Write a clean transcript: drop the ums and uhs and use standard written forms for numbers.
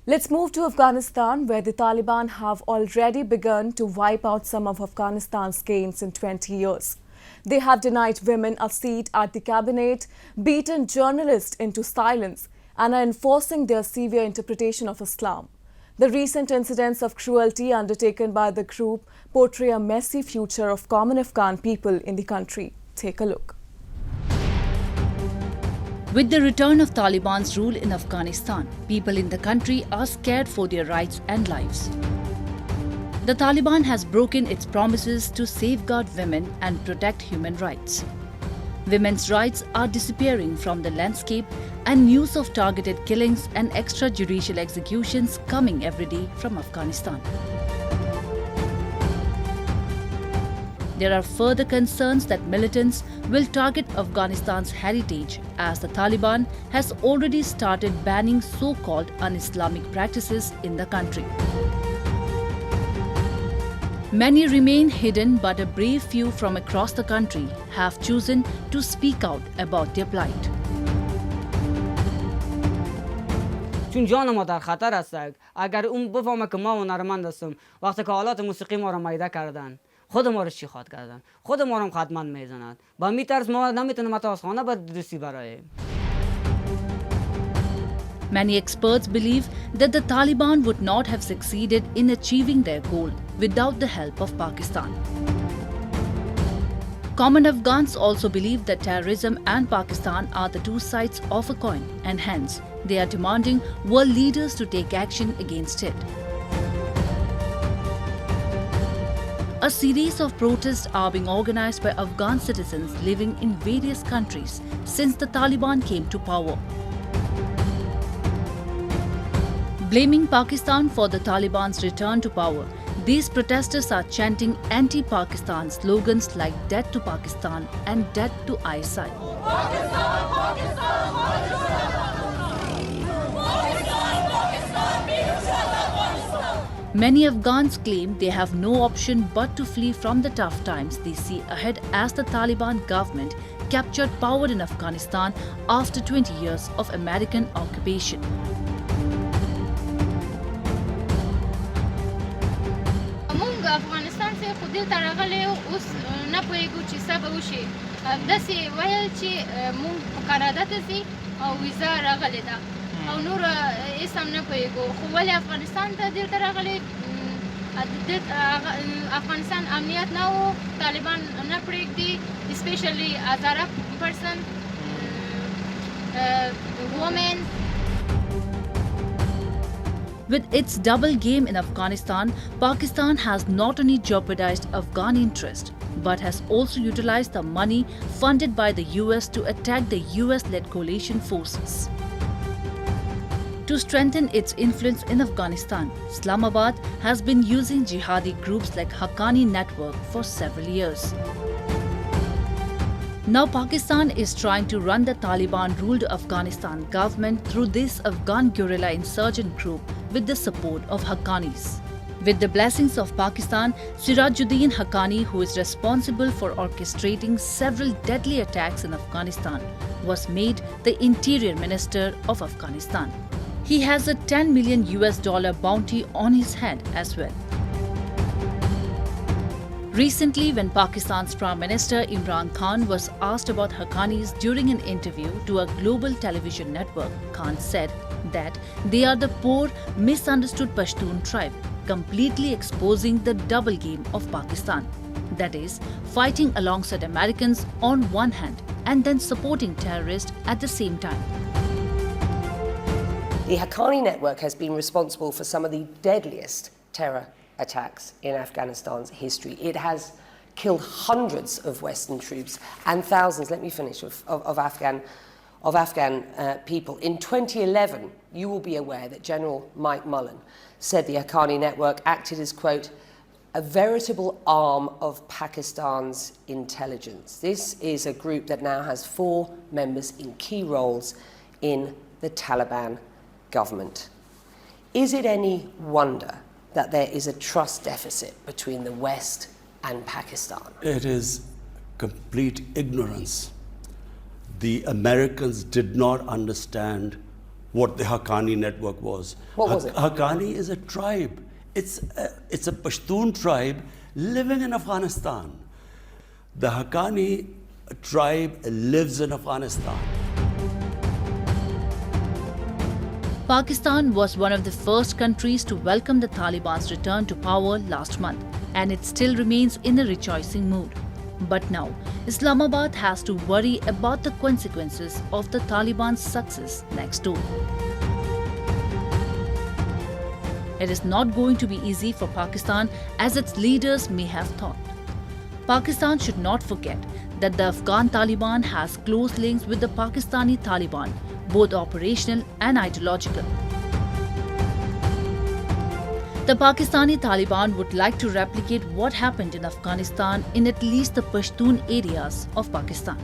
Let's move to Afghanistan, where the Taliban have already begun to wipe out some of Afghanistan's gains in 20 years. They have denied women a seat at the cabinet, beaten journalists into silence, and are enforcing their severe interpretation of Islam. The recent incidents of cruelty undertaken by the group portray a messy future of common Afghan people in the country. Take a look. With the return of Taliban's rule in Afghanistan, people in the country are scared for their rights and lives. The Taliban has broken its promises to safeguard women and protect human rights. Women's rights are disappearing from the landscape, and news of targeted killings and extrajudicial executions coming every day from Afghanistan. There are further concerns that militants will target Afghanistan's heritage, as the Taliban has already started banning so-called un-Islamic practices in the country. Many remain hidden, but a brave few from across the country have chosen to speak out about their plight. چون جان ما در خطر است، اگر اون بفهمه که ما هنرمند هستیم، وقتی که حالات موسیقی ما را میده کردن، خود ما رو چی خواد کردن، خود ما رو خدمت میزنند. با می طرز ما نمیتونیم متاسفانه به درستی برایم. Many experts believe that the Taliban would not have succeeded in achieving their goal without the help of Pakistan. Common Afghans also believe that terrorism and Pakistan are the two sides of a coin, and hence they are demanding world leaders to take action against it. A series of protests are being organized by Afghan citizens living in various countries since the Taliban came to power. Blaming Pakistan for the Taliban's return to power, these protesters are chanting anti-Pakistan slogans like "Death to Pakistan" and "Death to ISIL." Many Afghans claim they have no option but to flee from the tough times they see ahead, as the Taliban government captured power in Afghanistan after 20 years of American occupation. افغانستان څخه خو دلته راغلی اوس نه پوهېږو چې څه به وشي. داسې ویل چې مونږ په کاناډا ته ځي او ویزا راغلې ده او نور هېڅ هم نه پوهېږو، خو ولې افغانستان ته دلته راغلی؟ افغانستان امنیت نه و، طالبان نه پرېږدي، اسپیشلی هزاره پرسن women. With its double game in Afghanistan, Pakistan has not only jeopardized Afghan interest, but has also utilized the money funded by the US to attack the US-led coalition forces. To strengthen its influence in Afghanistan, Islamabad has been using jihadi groups like Haqqani Network for several years. Now Pakistan is trying to run the Taliban-ruled Afghanistan government through this Afghan guerrilla insurgent group with the support of Haqqanis. With the blessings of Pakistan, Sirajuddin Haqqani, who is responsible for orchestrating several deadly attacks in Afghanistan, was made the Interior Minister of Afghanistan. He has a $10 million bounty on his head as well. Recently, when Pakistan's Prime Minister Imran Khan was asked about Haqqanis during an interview to a global television network, Khan said that they are the poor, misunderstood Pashtun tribe, completely exposing the double game of Pakistan. That is, fighting alongside Americans on one hand and then supporting terrorists at the same time. The Haqqani network has been responsible for some of the deadliest terror attacks in Afghanistan's history. It has killed hundreds of Western troops and thousands, let me finish, of Afghan people. In 2011, you will be aware that General Mike Mullen said the Haqqani network acted as, quote, a veritable arm of Pakistan's intelligence. This is a group that now has 4 members in key roles in the Taliban government. Is it any wonder that there is a trust deficit between the West and Pakistan? It is complete ignorance. The Americans did not understand what the Haqqani network was. What was it? Haqqani is a tribe. It's a Pashtun tribe living in Afghanistan. The Haqqani tribe lives in Afghanistan. Pakistan was one of the first countries to welcome the Taliban's return to power last month, and it still remains in a rejoicing mood. But now, Islamabad has to worry about the consequences of the Taliban's success next door. It is not going to be easy for Pakistan as its leaders may have thought. Pakistan should not forget that the Afghan Taliban has close links with the Pakistani Taliban, both operational and ideological. The Pakistani Taliban would like to replicate what happened in Afghanistan in at least the Pashtun areas of Pakistan.